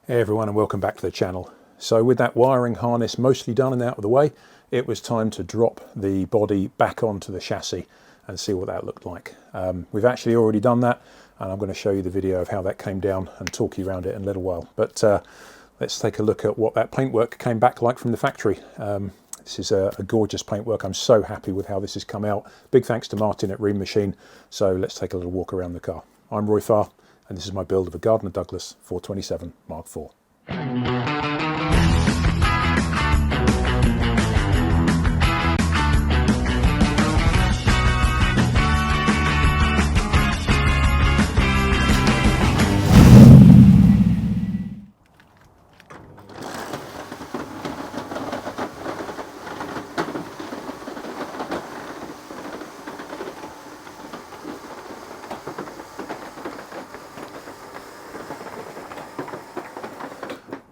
Hey everyone, and welcome back to the channel. So with that wiring harness mostly done and out of the way, it was time to drop the body back onto the chassis and see what that looked like. We've actually already done that, and I'm going to show you the video of how that came down and talk you around it in a little while. But let's take a look at what that paintwork came back like from the factory. This is a gorgeous paintwork. I'm so happy with how this has come out. Big thanks to Martin at ReemMachine. So let's take a little walk around the car. I'm Roy Farr, and this is my build of a Gardner Douglas 427 Mark IV.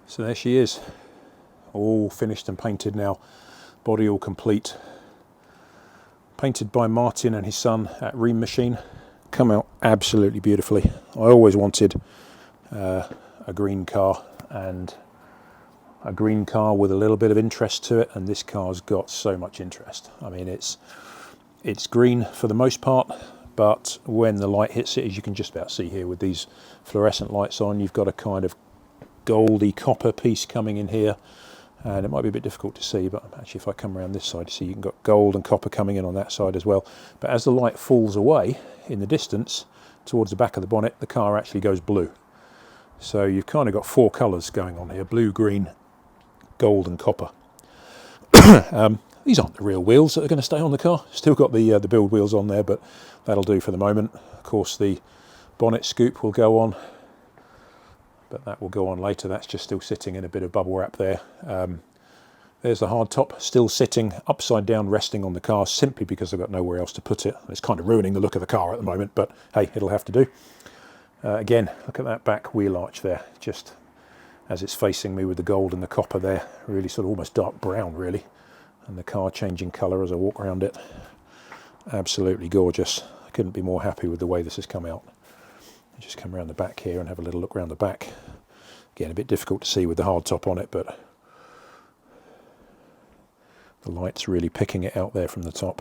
So there she is, all finished and painted now, body all complete. Painted by Martin and his son at ReemMachine. Come out absolutely beautifully. I always wanted a green car, and a green car with a little bit of interest to it, and this car's got so much interest. I mean, it's green for the most part, but when the light hits it, as you can just about see here with these fluorescent lights on, you've got a kind of goldy copper piece coming in here, and it might be a bit difficult to see, but actually if I come around this side, see, you can got gold and copper coming in on that side as well. But as the light falls away in the distance towards the back of the bonnet, the car actually goes blue. So you've kind of got four colours going on here: blue, green, gold and copper. These aren't the real wheels that are going to stay on the car. Still got the build wheels on there, but that'll do for the moment. Of course, the bonnet scoop will go on, but that will go on later. That's just still sitting in a bit of bubble wrap there. There's the hardtop still sitting upside down, resting on the car, simply because I've got nowhere else to put it. It's kind of ruining the look of the car at the moment, but hey, it'll have to do. Again, look at that back wheel arch there, just as it's facing me with the gold and the copper there, really sort of almost dark brown really, and the car changing colour as I walk around it. Absolutely gorgeous. I couldn't be more happy with the way this has come out. Just come around the back here and have a little look around the back. Again, a bit difficult to see with the hard top on it, but the light's really picking it out there from the top.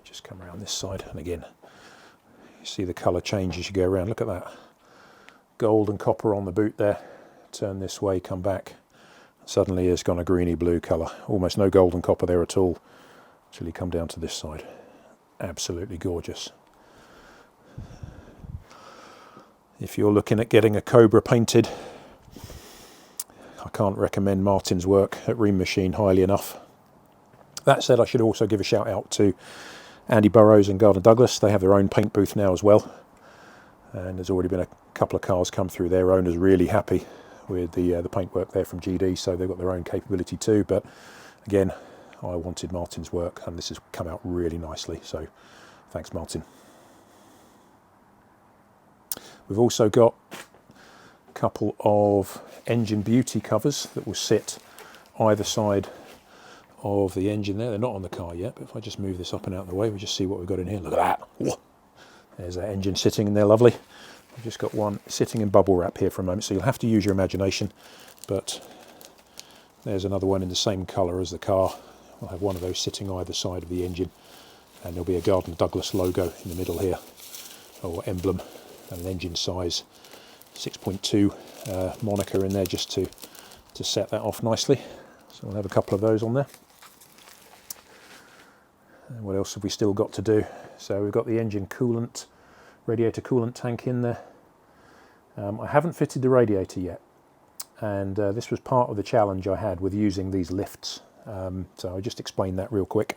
Just come around this side, and again, you see the colour change as you go around. Look at that. Gold and copper on the boot there. Turn this way, come back. Suddenly it's gone a greeny blue colour. Almost no gold and copper there at all. Until you come down to this side. Absolutely gorgeous. If you're looking at getting a Cobra painted, I can't recommend Martin's work at ReemMachine highly enough. That said, I should also give a shout out to Andy Burrows and Gardner Douglas. They have their own paint booth now as well, and there's already been a couple of cars come through. Their owner's really happy with the paintwork there from GD, so they've got their own capability too. But again, I wanted Martin's work, and this has come out really nicely, so thanks Martin. We've also got a couple of engine beauty covers that will sit either side of the engine there. They're not on the car yet, but if I just move this up and out of the way, we just see what we've got in here. Look at that. Whoa. There's that engine sitting in there, lovely. I've just got one sitting in bubble wrap here for a moment, so you'll have to use your imagination. But there's another one in the same colour as the car. I'll have one of those sitting either side of the engine, and there'll be a Gardner Douglas logo in the middle here, or emblem. And an engine size 6.2 moniker in there just to set that off nicely. So we'll have a couple of those on there. And what else have we still got to do? So we've got the engine coolant, radiator coolant tank in there. I haven't fitted the radiator yet, and this was part of the challenge I had with using these lifts. So I'll just explain that real quick.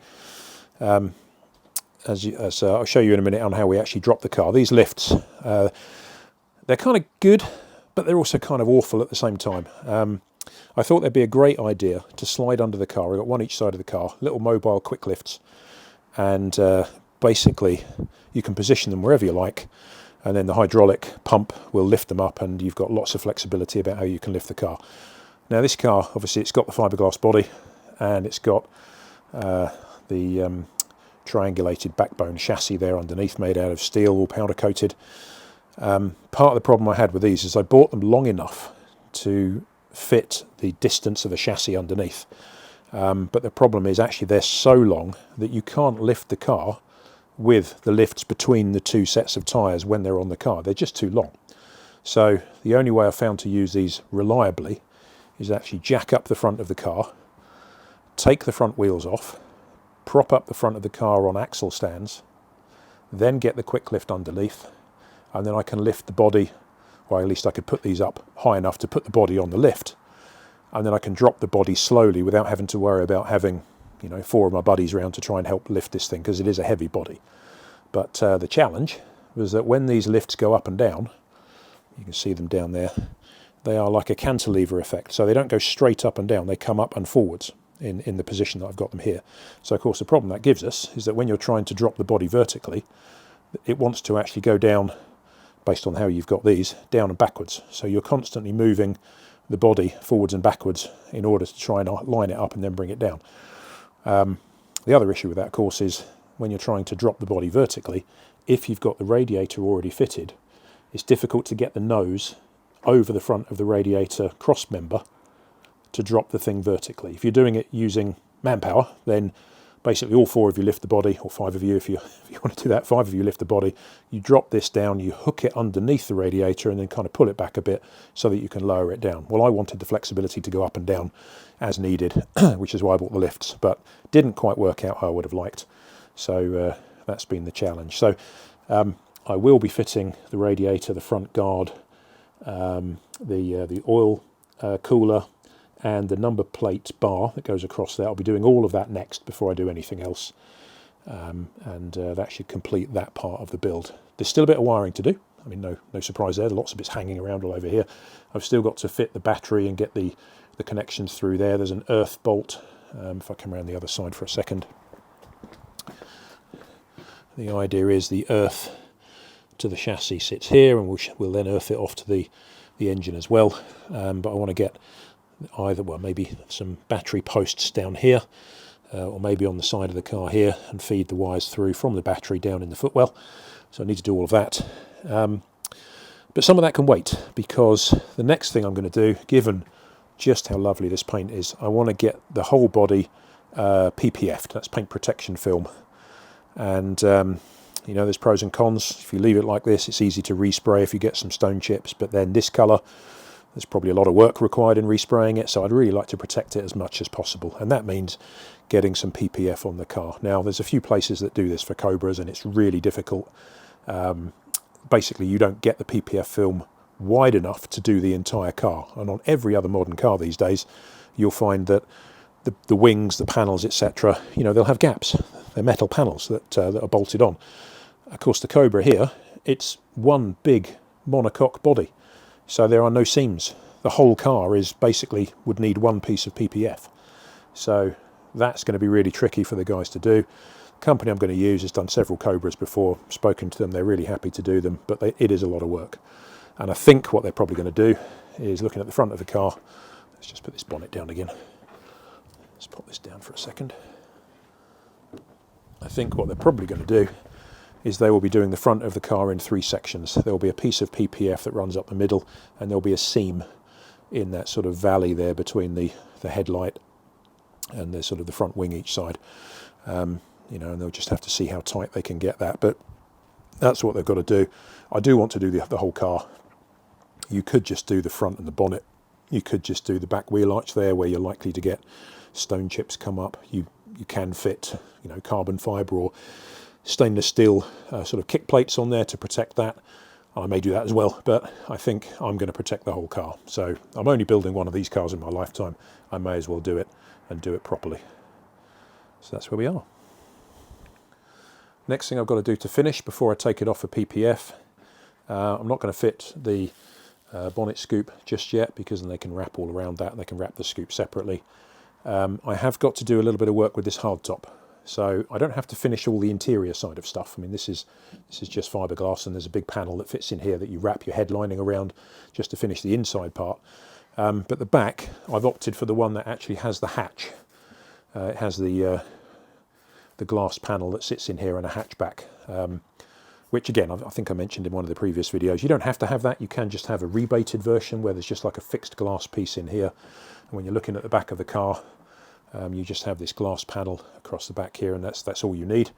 As I'll show you in a minute on how we actually drop the car. These lifts, they're kind of good, but they're also kind of awful at the same time. I thought they'd be a great idea to slide under the car. We've got one each side of the car, little mobile quick lifts, and basically you can position them wherever you like, and then the hydraulic pump will lift them up, and you've got lots of flexibility about how you can lift the car. Now this car, obviously it's got the fiberglass body, and it's got the triangulated backbone chassis there underneath, made out of steel, all powder coated. Part of the problem I had with these is I bought them long enough to fit the distance of the chassis underneath. But the problem is actually they're so long that you can't lift the car with the lifts between the two sets of tyres when they're on the car. They're just too long. So the only way I found to use these reliably is actually jack up the front of the car, take the front wheels off, prop up the front of the car on axle stands, then get the quick lift underneath, and then I can lift the body, or at least I could put these up high enough to put the body on the lift, and then I can drop the body slowly without having to worry about having, you know, 4 of my buddies around to try and help lift this thing, because it is a heavy body. But the challenge was that when these lifts go up and down, you can see them down there, they are like a cantilever effect. So they don't go straight up and down, they come up and forwards in the position that I've got them here. So of course the problem that gives us is that when you're trying to drop the body vertically, it wants to actually go down, based on how you've got these, down and backwards. So you're constantly moving the body forwards and backwards in order to try and line it up and then bring it down. The other issue with that, of course, is when you're trying to drop the body vertically, if you've got the radiator already fitted, it's difficult to get the nose over the front of the radiator cross member to drop the thing vertically. If you're doing it using manpower, then basically all 4 of you lift the body, or 5 of you if you want to do that, 5 of you lift the body, you drop this down, you hook it underneath the radiator and then kind of pull it back a bit so that you can lower it down. Well, I wanted the flexibility to go up and down as needed, which is why I bought the lifts, but didn't quite work out how I would have liked. So that's been the challenge. So I will be fitting the radiator, the front guard, the oil cooler, and the number plate bar that goes across there. I'll be doing all of that next before I do anything else, and that should complete that part of the build. There's still a bit of wiring to do. I mean, no surprise there. Lots of bits hanging around all over here. I've still got to fit the battery and get the connections through there. There's an earth bolt. If I come around the other side for a second. The idea is the earth to the chassis sits here, and we'll then earth it off to the engine as well. But I want to get either, well, maybe some battery posts down here, or maybe on the side of the car here, and feed the wires through from the battery down in the footwell. So I need to do all of that. But some of that can wait, because the next thing I'm going to do, given just how lovely this paint is, I want to get the whole body PPF'd, that's paint protection film. And you know, there's pros and cons. If you leave it like this, it's easy to respray if you get some stone chips, but then this colour, there's probably a lot of work required in respraying it, so I'd really like to protect it as much as possible, and that means getting some PPF on the car. Now, there's a few places that do this for Cobras, and it's really difficult. Basically, you don't get the PPF film wide enough to do the entire car, and on every other modern car these days, you'll find that the wings, the panels, etc., you know, they'll have gaps. They're metal panels that are bolted on. Of course, the Cobra here, it's one big monocoque body, so there are no seams. The whole car is basically would need one piece of PPF. So that's going to be really tricky for the guys to do. The company I'm going to use has done several Cobras before, spoken to them, they're really happy to do them, but it is a lot of work. And I think what they're probably going to do is, looking at the front of the car, let's just put this bonnet down again. Let's pop this down for a second. I think what they're probably going to do is they will be doing the front of the car in 3 sections. There will be a piece of PPF that runs up the middle, and there'll be a seam in that sort of valley there between the headlight and the sort of the front wing each side. You know, and they'll just have to see how tight they can get that, but that's what they've got to do. I do want to do the whole car. You could just do the front and the bonnet. You could just do the back wheel arch there, where you're likely to get stone chips come up. You can fit, you know, carbon fibre or stainless steel sort of kick plates on there to protect that. I may do that as well, but I think I'm going to protect the whole car. So I'm only building one of these cars in my lifetime. I may as well do it and do it properly. So that's where we are. Next thing I've got to do to finish before I take it off for PPF, I'm not going to fit the bonnet scoop just yet, because then they can wrap all around that, and they can wrap the scoop separately. I have got to do a little bit of work with this hardtop, so I don't have to finish all the interior side of stuff. I mean, this is just fiberglass, and there's a big panel that fits in here that you wrap your headlining around just to finish the inside part. But the back, I've opted for the one that actually has the hatch. It has the glass panel that sits in here and a hatchback. which again, I think I mentioned in one of the previous videos. You don't have to have that. You can just have a rebated version where there's just like a fixed glass piece in here. And when you're looking at the back of the car, you just have this glass panel across the back here, and that's all you need.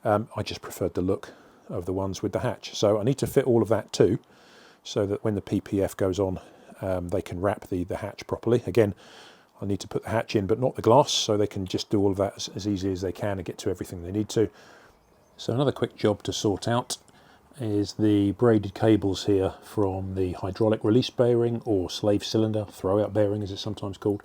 I just preferred the look of the ones with the hatch. So I need to fit all of that too, so that when the PPF goes on, they can wrap the hatch properly. Again, I need to put the hatch in, but not the glass, so they can just do all of that as easy as they can and get to everything they need to. So another quick job to sort out is the braided cables here from the hydraulic release bearing, or slave cylinder, throwout bearing as it's sometimes called.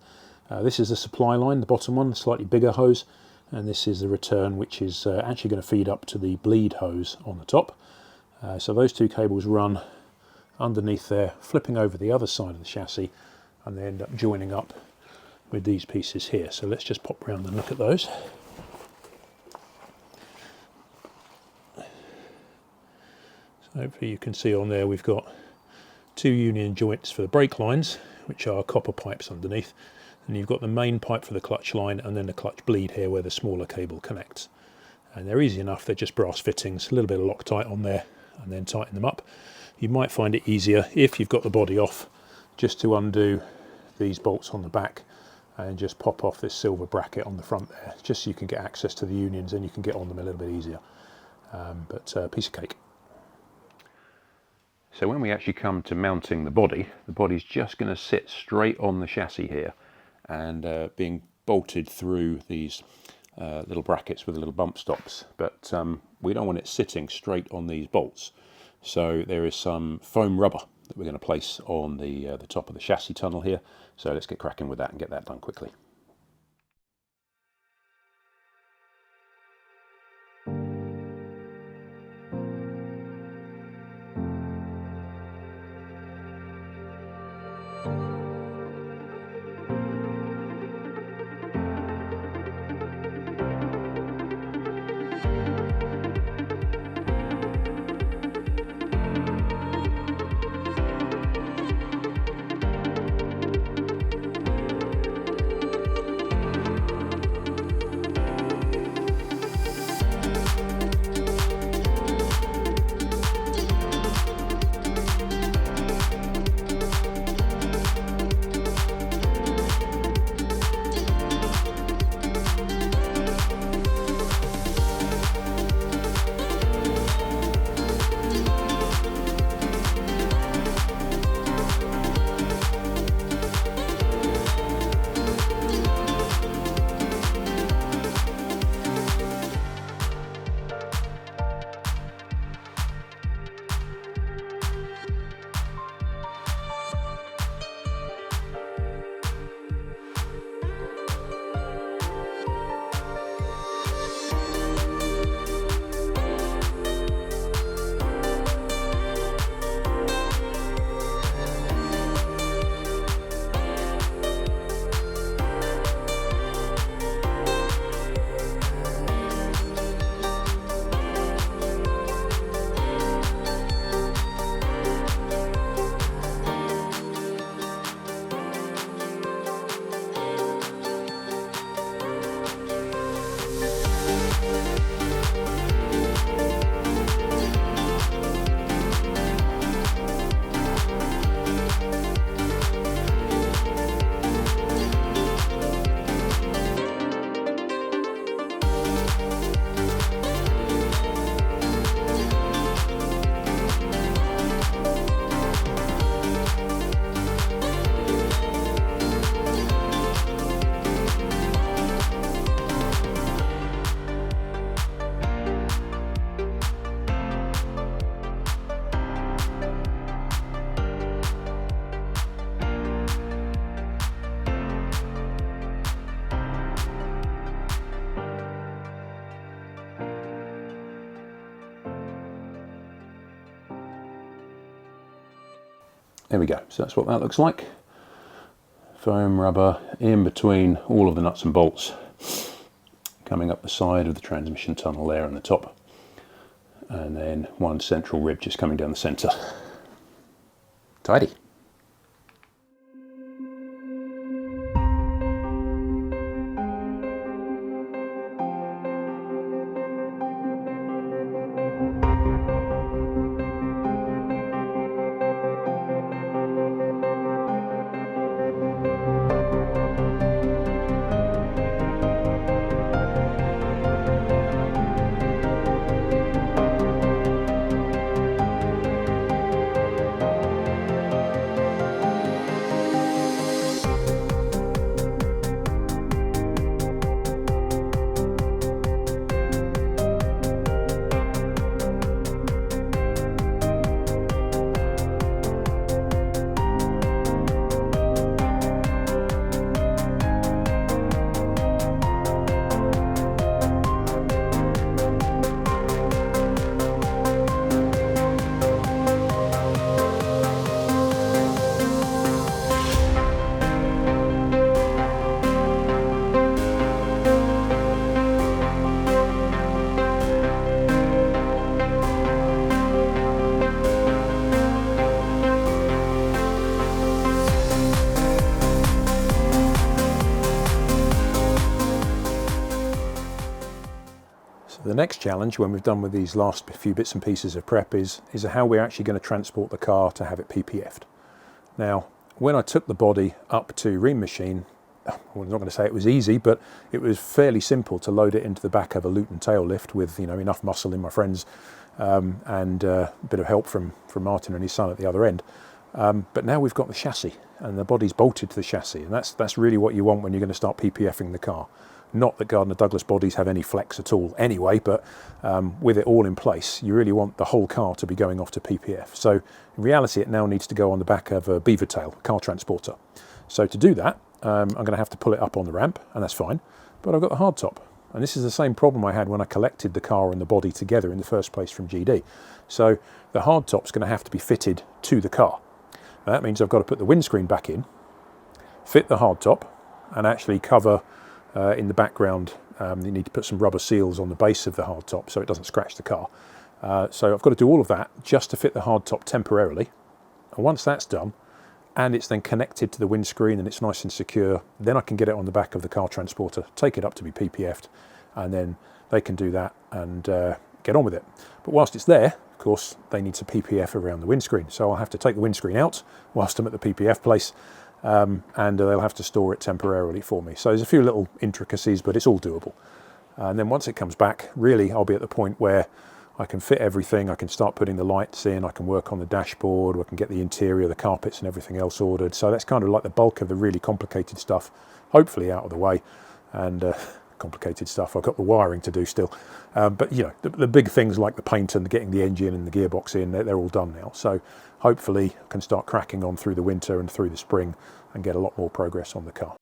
This is the supply line, the bottom one, slightly bigger hose, and this is the return, which is actually going to feed up to the bleed hose on the top. So those two cables run underneath there, flipping over the other side of the chassis, and they end up joining up with these pieces here. So let's just pop round and look at those. So hopefully you can see on there we've got two union joints for the brake lines, which are copper pipes underneath, and you've got the main pipe for the clutch line, and then the clutch bleed here where the smaller cable connects. And they're easy enough, they're just brass fittings, a little bit of Loctite on there, and then tighten them up. You might find it easier, if you've got the body off, just to undo these bolts on the back and just pop off this silver bracket on the front there, just so you can get access to the unions and you can get on them a little bit easier. But piece of cake. So when we actually come to mounting the body's just going to sit straight on the chassis here, and being bolted through these little brackets with little bump stops. But we don't want it sitting straight on these bolts. So there is some foam rubber that we're going to place on the top of the chassis tunnel here. So let's get cracking with that and get that done quickly. There we go, so that's what that looks like. Foam rubber in between all of the nuts and bolts, coming up the side of the transmission tunnel there on the top, and then one central rib just coming down the centre. Tidy. next challenge, when we've done with these last few bits and pieces of prep, is how we're actually going to transport the car to have it PPF'd. Now, when I took the body up to ReemMachine, well, I'm not going to say it was easy, but it was fairly simple to load it into the back of a Luton tail lift with, you know, enough muscle in my friends and a bit of help from Martin and his son at the other end. But now we've got the chassis, and the body's bolted to the chassis, and that's really what you want when you're going to start PPFing the car. Not that Gardner Douglas bodies have any flex at all anyway, but with it all in place, you really want the whole car to be going off to PPF. So in reality, it now needs to go on the back of a beaver tail car transporter. So to do that, I'm going to have to pull it up on the ramp, and that's fine, but I've got the hardtop. And this is the same problem I had when I collected the car and the body together in the first place from GD. So the hardtop's going to have to be fitted to the car. Now that means I've got to put the windscreen back in, fit the hardtop, and actually cover in the background. You need to put some rubber seals on the base of the hardtop so it doesn't scratch the car. So I've got to do all of that just to fit the hardtop temporarily. And once that's done, and it's then connected to the windscreen and it's nice and secure, then I can get it on the back of the car transporter, take it up to be PPF'd, and then they can do that and get on with it. But whilst it's there, of course, they need to PPF around the windscreen. So I'll have to take the windscreen out whilst I'm at the PPF place, and they'll have to store it temporarily for me. So there's a few little intricacies, but it's all doable. And then once it comes back, really, I'll be at the point where I can fit everything, I can start putting the lights in, I can work on the dashboard, I can get the interior, the carpets and everything else ordered. So that's kind of like the bulk of the really complicated stuff, hopefully out of the way. And complicated stuff, I've got the wiring to do still. But you know, the big things like the paint and getting the engine and the gearbox in, they're all done now. So hopefully I can start cracking on through the winter and through the spring and get a lot more progress on the car.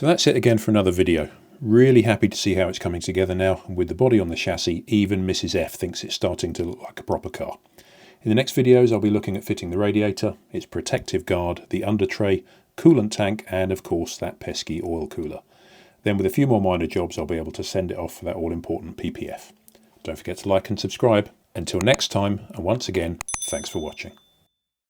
So that's it again for another video. Really happy to see how it's coming together now. With the body on the chassis, even Mrs. F thinks it's starting to look like a proper car. In the next videos, I'll be looking at fitting the radiator, its protective guard, the under tray, coolant tank, and of course that pesky oil cooler. Then with a few more minor jobs, I'll be able to send it off for that all-important PPF. Don't forget to like and subscribe. Until next time, and once again, thanks for watching.